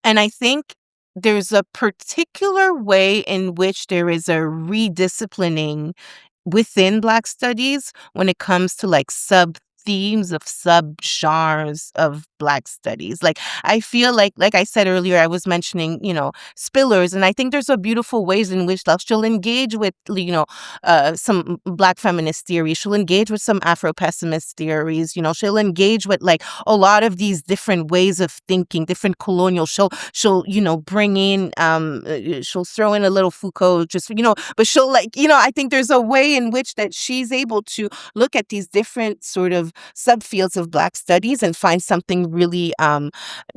and I think there's a particular way in which there is a redisciplining within Black studies when it comes to like sub themes of sub-genres of Black studies. Like, I feel like I said earlier, I was mentioning, Spillers, and I think there's a beautiful ways in which she'll engage with, some Black feminist theories. She'll engage with some Afro-pessimist theories. She'll engage with like a lot of these different ways of thinking, different colonial. She'll bring in, she'll throw in a little Foucault, just, but she'll like, I think there's a way in which that she's able to look at these different sort of subfields of Black studies and find something really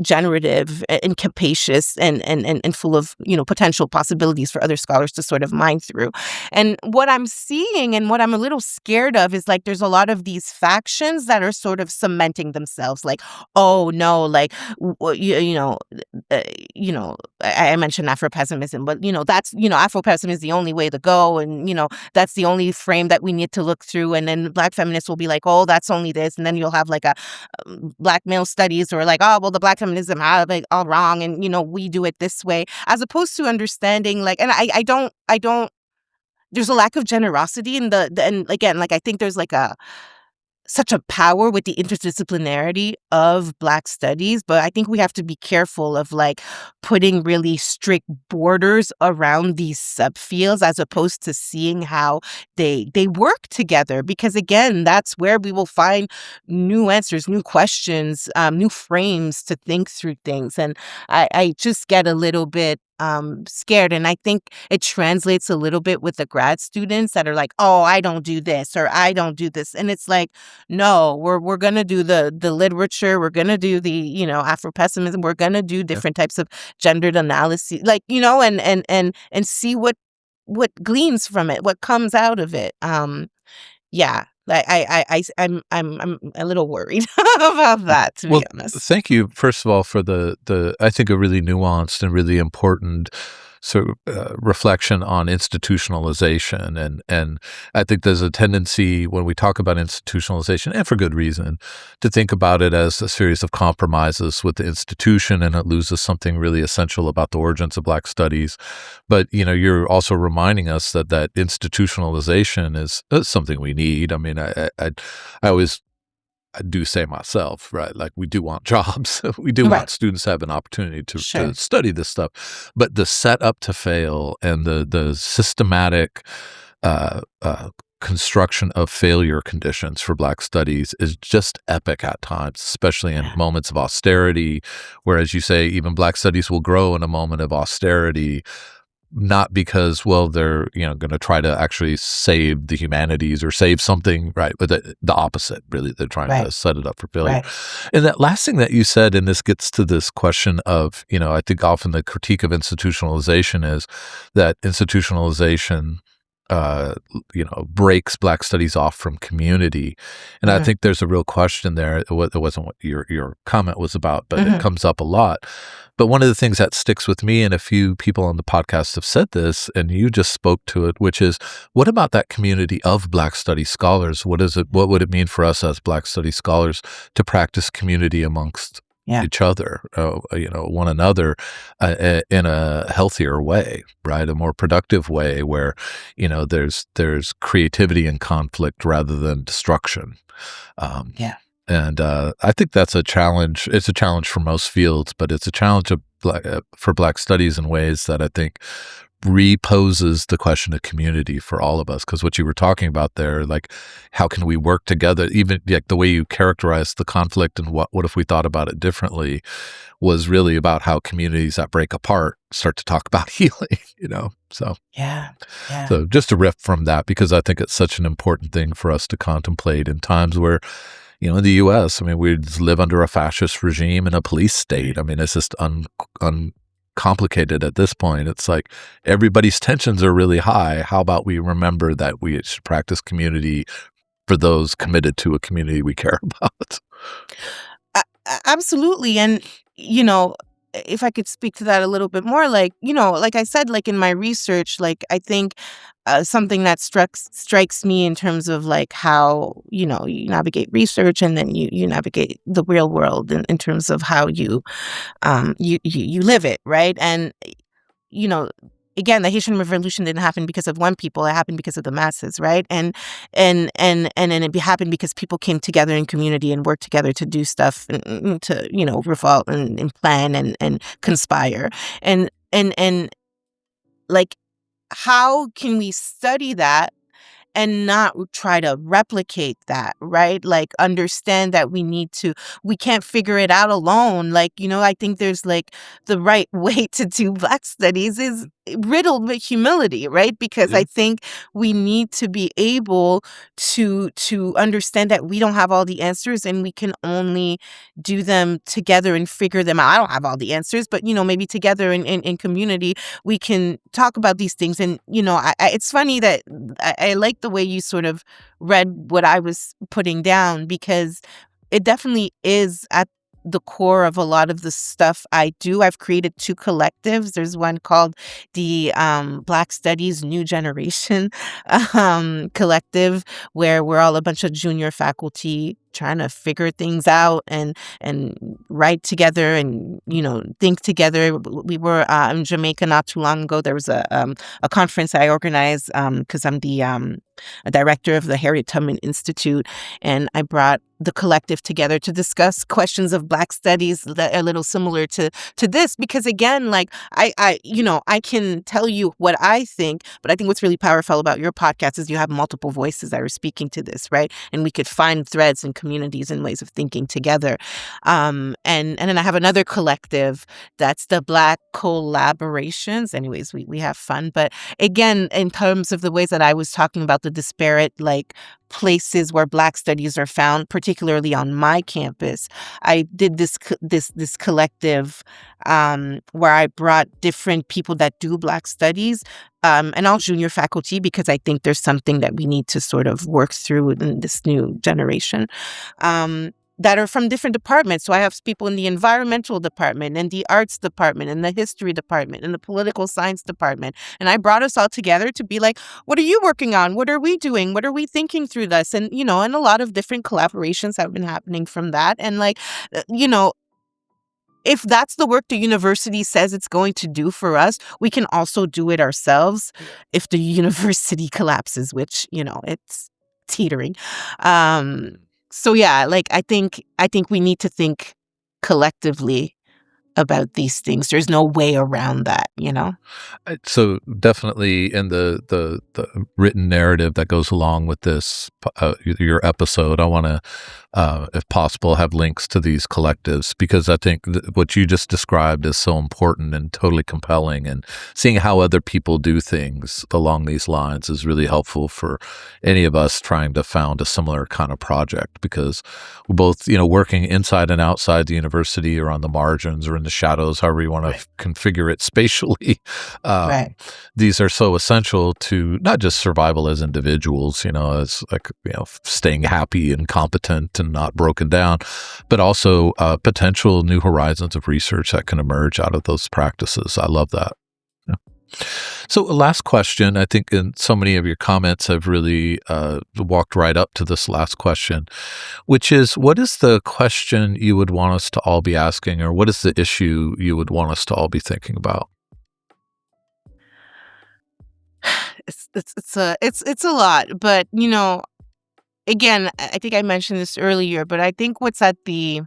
generative and capacious and full of, potential possibilities for other scholars to sort of mine through. And what I'm seeing and what I'm a little scared of is like there's a lot of these factions that are sort of cementing themselves, like, oh no, like I mentioned Afro-pessimism, but that's Afro-pessimism is the only way to go, and that's the only frame that we need to look through. And then Black feminists will be like, oh, that's only this, and then you'll have like a Black male studies, or like, oh, well, the Black feminism have like all wrong, and we do it this way, as opposed to understanding like, and I don't. There's a lack of generosity in and again, like I think there's like such a power with the interdisciplinarity of Black studies, but I think we have to be careful of like putting really strict borders around these subfields, as opposed to seeing how they work together, because again, that's where we will find new answers, new questions, new frames to think through things. And I just get a little bit scared. And I think it translates a little bit with the grad students that are like, oh, I don't do this, or I don't do this. And it's like, no, we're gonna do the literature, we're gonna do the, Afro-pessimism, we're gonna do different types of gendered analysis, like, and see what gleans from it, what comes out of it. Yeah. I'm a little worried about that, to be honest. Thank you, first of all, for the I think a really nuanced and really important sort of reflection on institutionalization, and I think there's a tendency when we talk about institutionalization, and for good reason, to think about it as a series of compromises with the institution, and it loses something really essential about the origins of Black studies. But you're also reminding us that institutionalization is something we need. I mean, I always. I do say myself, right? Like, we do want jobs. We do want students to have an opportunity to study this stuff. But the setup to fail and the systematic construction of failure conditions for Black studies is just epic at times, especially in moments of austerity, where, as you say, even Black studies will grow in a moment of austerity. Not because, well, they're going to try to actually save the humanities or save something, right? But the opposite, really, they're trying to set it up for failure. Right. And that last thing that you said, and this gets to this question of, I think often the critique of institutionalization is that institutionalization breaks Black studies off from community. And I think there's a real question there. It wasn't what your comment was about, but it comes up a lot. But one of the things that sticks with me, and a few people on the podcast have said this, and you just spoke to it, which is, what about that community of Black studies scholars? What would it mean for us as Black studies scholars to practice community amongst each other, one another, in a healthier way, right? A more productive way, where, there's creativity and conflict rather than destruction. And I think that's a challenge. It's a challenge for most fields, but it's a challenge for Black studies in ways that I think reposes the question of community for all of us. Because what you were talking about there, like, how can we work together? Even like the way you characterized the conflict and what if we thought about it differently, was really about how communities that break apart start to talk about healing, So, Yeah. Yeah. so just to riff from that, because I think it's such an important thing for us to contemplate in times where, in the U.S., I mean, we live under a fascist regime and a police state. I mean, it's just uncomplicated at this point. It's like everybody's tensions are really high. How about we remember that we should practice community for those committed to a community we care about? Absolutely. And, you know, if I could speak to that a little bit more, like, like I said, like in my research, like I think something that strikes me in terms of like how, you navigate research and then you navigate the real world in terms of how you live it, right? And you know, again, the Haitian Revolution didn't happen because of one people; it happened because of the masses, right? And then it happened because people came together in community and worked together to do stuff and to revolt and plan and conspire and like how can we study that and not try to replicate that, right? Like understand that we can't figure it out alone. Like, I think there's like the right way to do Black studies is riddled with humility, right? Because I think we need to be able to understand that we don't have all the answers and we can only do them together and figure them out. I don't have all the answers, but maybe together in community we can talk about these things. And it's funny that I like the way you sort of read what I was putting down, because it definitely is at the core of a lot of the stuff I do. I've created 2 collectives. There's one called the Black Studies New Generation collective, where we're all a bunch of junior faculty trying to figure things out and write together and think together. We were in Jamaica not too long ago. There was a conference I organized because I'm the a director of the Harriet Tubman Institute, and I brought the collective together to discuss questions of Black studies that are a little similar to this, because again, like I can tell you what I think, but I think what's really powerful about your podcast is you have multiple voices that are speaking to this, right? And we could find threads and communities and ways of thinking together. And then I have another collective that's the Black Collaborations. Anyways, we have fun, but again, in terms of the ways that I was talking about the disparate like places where Black studies are found, particularly on my campus, I did this collective where I brought different people that do Black studies and all junior faculty, because I think there's something that we need to sort of work through in this new generation. That are from different departments. So I have people in the environmental department and the arts department and the history department and the political science department. And I brought us all together to be like, what are you working on? What are we doing? What are we thinking through this? And, and a lot of different collaborations have been happening from that. And like, if that's the work the university says it's going to do for us, we can also do it ourselves if the university collapses, which, it's teetering. So yeah, like I think we need to think collectively about these things. There's no way around that, So definitely in the written narrative that goes along with this, your episode, I want to, if possible, have links to these collectives, because I think what you just described is so important and totally compelling, and seeing how other people do things along these lines is really helpful for any of us trying to found a similar kind of project, because we're both, working inside and outside the university or on the margins or in the shadows, however you want to configure it spatially. Right. These are so essential to not just survival as individuals, as like, staying happy and competent and not broken down, but also potential new horizons of research that can emerge out of those practices. I love that. Yeah. So last question, I think in so many of your comments have really walked right up to this last question, which is, what is the question you would want us to all be asking, or what is the issue you would want us to all be thinking about? It's a lot, but again, I think I mentioned this earlier, but I think what's at the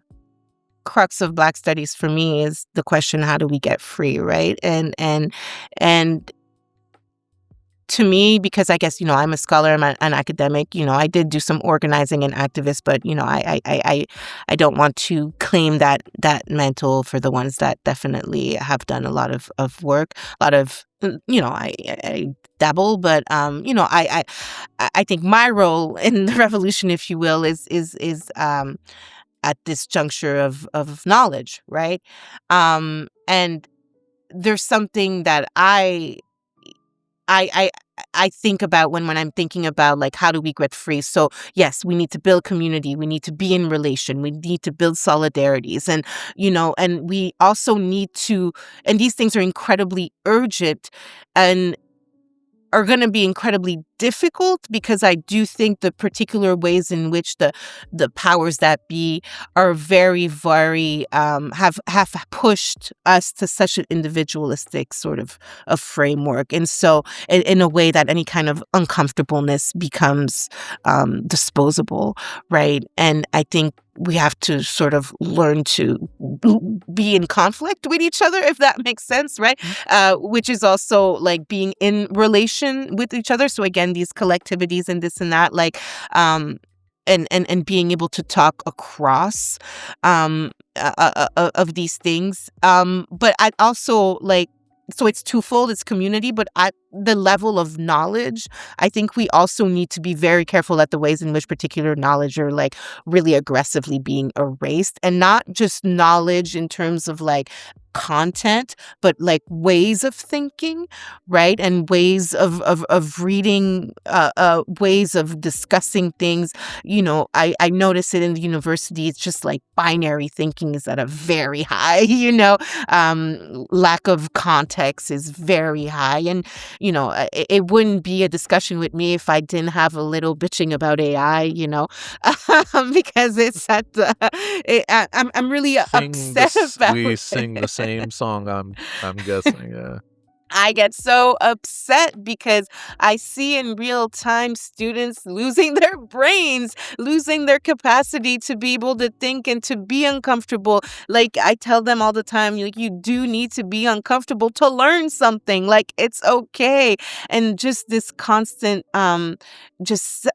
crux of Black studies for me is the question, how do we get free, right? And to me, because I guess, I'm a scholar, I'm an academic, I did do some organizing and activist, but, I don't want to claim that mantle for the ones that definitely have done a lot of work, a lot of, I dabble, but, I think my role in the revolution, if you will, is at this juncture of knowledge, right? And there's something that I I I think about when I'm thinking about, like, how do we get free? So yes, we need to build community. We need to be in relation. We need to build solidarities, and and we also need to. And these things are incredibly urgent, and are going to be incredibly difficult, because I do think the particular ways in which the powers that be are very, very have pushed us to such an individualistic sort of framework, and so in a way that any kind of uncomfortableness becomes disposable, right? And I think we have to sort of learn to be in conflict with each other, if that makes sense, right? Which is also like being in relation with each other. So again, these collectivities and this and that, like, and being able to talk across of these things. But I also like. So it's twofold, it's community, but at the level of knowledge, I think we also need to be very careful at the ways in which particular knowledge are like really aggressively being erased, and not just knowledge in terms of like content, but like ways of thinking, right? And ways of reading, ways of discussing things. I notice it in the university. It's just like binary thinking is at a very high, lack of context is very high. And, it wouldn't be a discussion with me if I didn't have a little bitching about AI, because it's at I'm really upset about We it. sing the same song, I'm guessing, yeah. I get so upset because I see in real time students losing their brains, losing their capacity to be able to think and to be uncomfortable. Like, I tell them all the time, like, you do need to be uncomfortable to learn something. Like, it's okay. And just this constant, just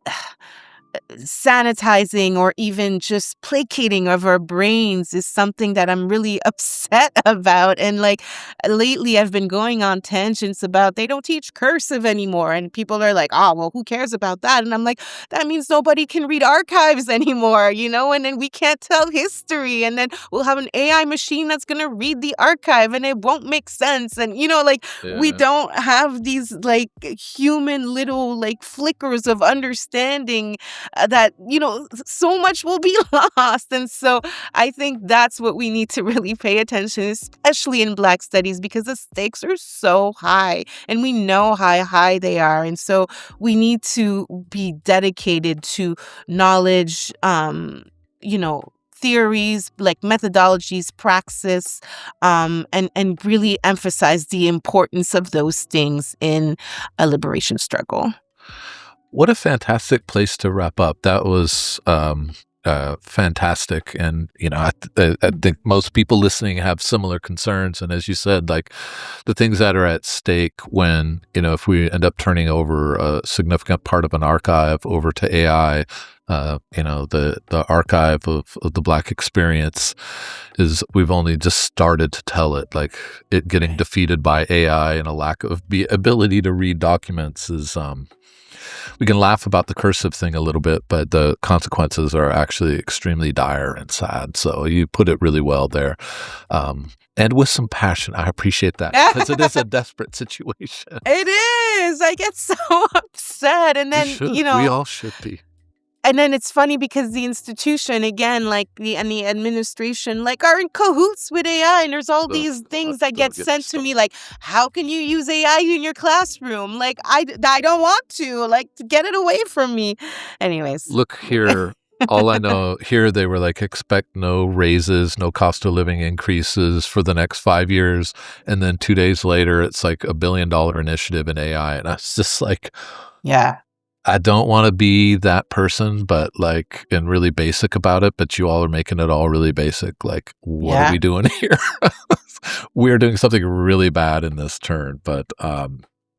sanitizing or even just placating of our brains is something that I'm really upset about. And like lately I've been going on tangents about they don't teach cursive anymore, and people are like, oh well, who cares about that? And I'm like, that means nobody can read archives anymore, and then we can't tell history, and then we'll have an AI machine that's going to read the archive and it won't make sense. And we don't have these like human little like flickers of understanding that so much will be lost. And so I think that's what we need to really pay attention, especially in Black studies, because the stakes are so high and we know how high they are. And so we need to be dedicated to knowledge, theories, like methodologies, praxis, and really emphasize the importance of those things in a liberation struggle. What a fantastic place to wrap up. That was fantastic. And, I think most people listening have similar concerns. And as you said, like the things that are at stake when, if we end up turning over a significant part of an archive over to AI, the archive of the Black experience is we've only just started to tell it. Like it getting defeated by AI and a lack of ability to read documents is we can laugh about the cursive thing a little bit, but the consequences are actually extremely dire and sad. So you put it really well there. And with some passion. I appreciate that because it is a desperate situation. It is. I get so upset. And then, we all should be. And then it's funny because the institution, again, like the administration, like are in cahoots with AI. And there's all these things that get sent to me, like, how can you use AI in your classroom? Like, I don't want to, like, get it away from me. Anyways. Look here. All I know here, they were like, expect no raises, no cost of living increases for the next 5 years. And then 2 days later, it's like $1 billion initiative in AI. And I was just like, yeah. I don't want to be that person, but like, and really basic about it, but you all are making it all really basic. Like, what are we doing here? We're doing something really bad in this turn, but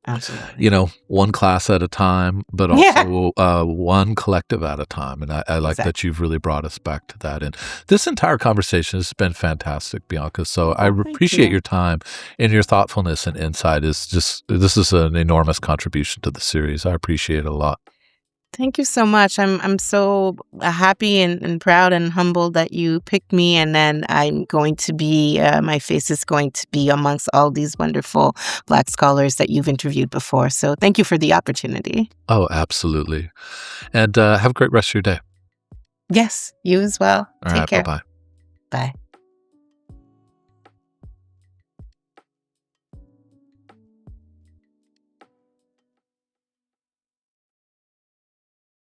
Absolutely. one class at a time, but Yeah, also one collective at a time. And I like that exactly. you've really brought us back to that. And this entire conversation has been fantastic, Bianca. So I Oh, thank appreciate you. your time and your thoughtfulness and insight. This is an enormous contribution to the series. I appreciate it a lot. Thank you so much. I'm so happy and proud and humbled that you picked me, and then I'm going to be my face is going to be amongst all these wonderful Black scholars that you've interviewed before. So thank you for the opportunity. Oh, absolutely. And have a great rest of your day. Yes, you as well. All Take right. Bye care. bye. Bye.